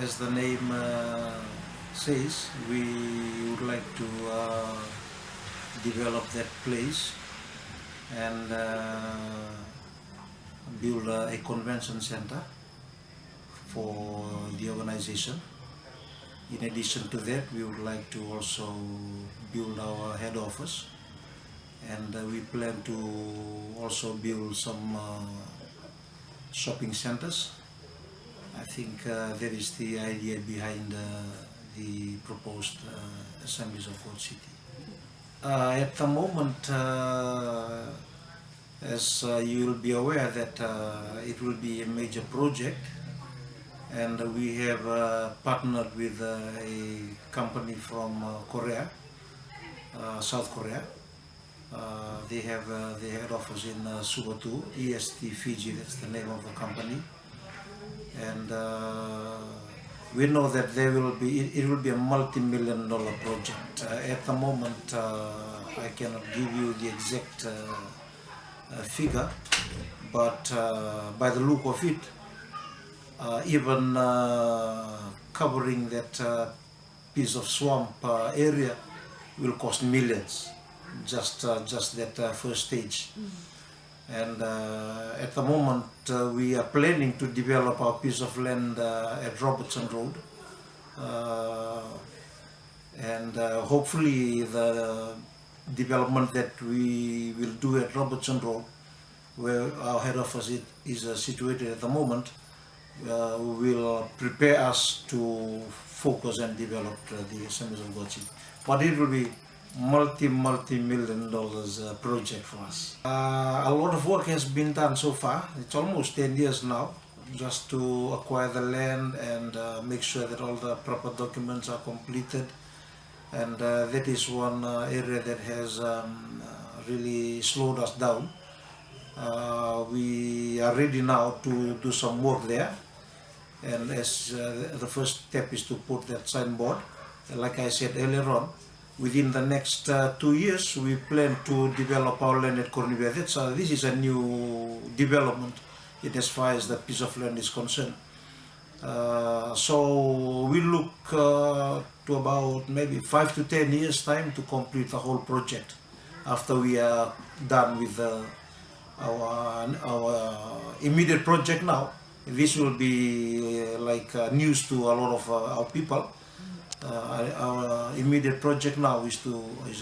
as the name says, we would like to develop that place and build a convention center for the organization. In addition to that, we would like to also build our head office, and we plan to also build some shopping centers. I think that is the idea behind the proposed Assemblies of God City. At the moment, as you will be aware that it will be a major project, and we have partnered with a company from Korea, South Korea. They have the head office in Suwatu, EST Fiji, that's the name of the company. And we know that it will be a multi-million-dollar project. At the moment, I cannot give you the exact figure, but by the look of it, even covering that piece of swamp area will cost millions, just that first stage. And at the moment, we are planning to develop our piece of land at Robertson Road, and hopefully the development that we will do at Robertson Road, where our head office is situated at the moment, will prepare us to focus and develop the Assemblies of God City. But it will be multi-million dollars project for us. A lot of work has been done so far. It's almost 10 years now, just to acquire the land and make sure that all the proper documents are completed. And that is one area that has really slowed us down. We are ready now to do some work there, and as the first step is to put that signboard. Like I said earlier on, within the next 2 years, we plan to develop our land at Cornivia. This is a new development in as far as the piece of land is concerned. So we look to about maybe 5 to 10 years time to complete the whole project after we are done with our immediate project now. This will be like news to a lot of our people. Our immediate project now is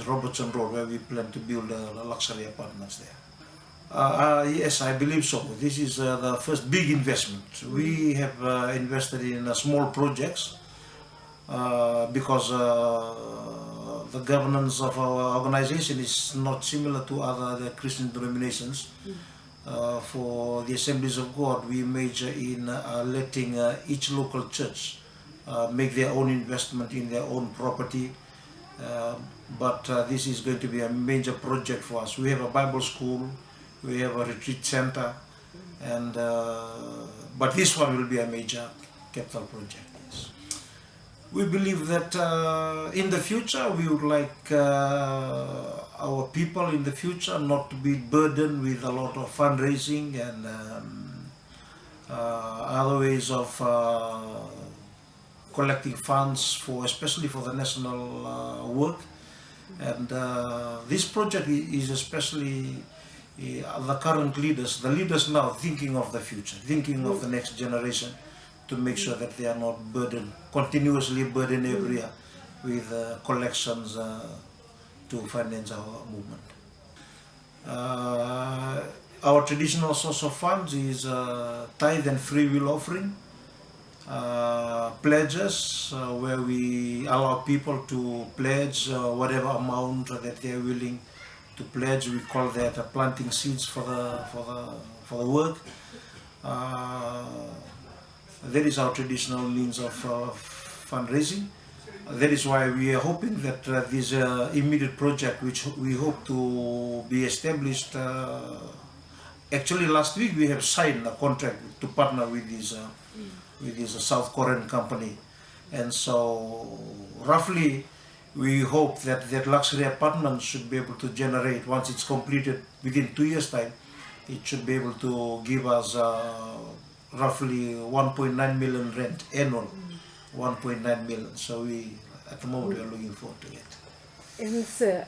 Robertson Road, where we plan to build luxury apartments there. Yes, I believe so. This is the first big investment. We have invested in small projects because the governance of our organization is not similar to other Christian denominations. For the Assemblies of God, we major in letting each local church make their own investment in their own property. But this is going to be a major project for us. We have a Bible school, we have a retreat center, and but this one will be a major capital project. Yes. We believe that in the future we would like our people in the future not to be burdened with a lot of fundraising and other ways of collecting funds especially for the national work. And this project is especially the current leaders, the leaders now thinking of the future, thinking of the next generation, to make sure that they are not continuously burdened every year with collections to finance our movement. Our traditional source of funds is tithe and free will offering, pledges, where we allow people to pledge whatever amount that they are willing to pledge. We call that planting seeds for the work. That is our traditional means of fundraising. That is why we are hoping that this immediate project, which we hope to be established, actually last week we have signed a contract to partner with this South Korean company, and so roughly we hope that that luxury apartment should be able to generate, once it's completed within 2 years time, it should be able to give us roughly 1.9 million rent annual 1.9 million. So we, at the moment, we are looking forward to it. And sir,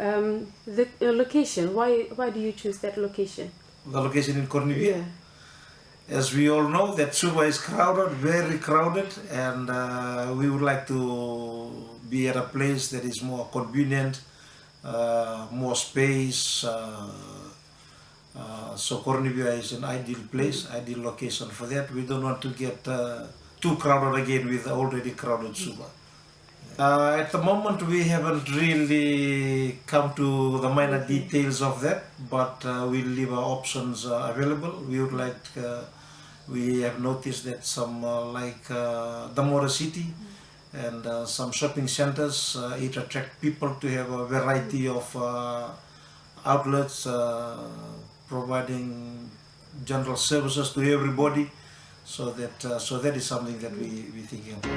the location, why do you choose that location? The location in Cornubia. Yeah. As we all know, that Suva is crowded, very crowded, and we would like to be at a place that is more convenient, more space. So Cornubia is an ideal place, ideal location for that. We don't want to get too crowded again with already crowded Suva. At the moment, we haven't really come to the minor details of that, but we'll leave our options available. We would like, we have noticed that some like Damora City and some shopping centers, it attract people to have a variety of outlets providing general services to everybody. So that is something that we thinking about.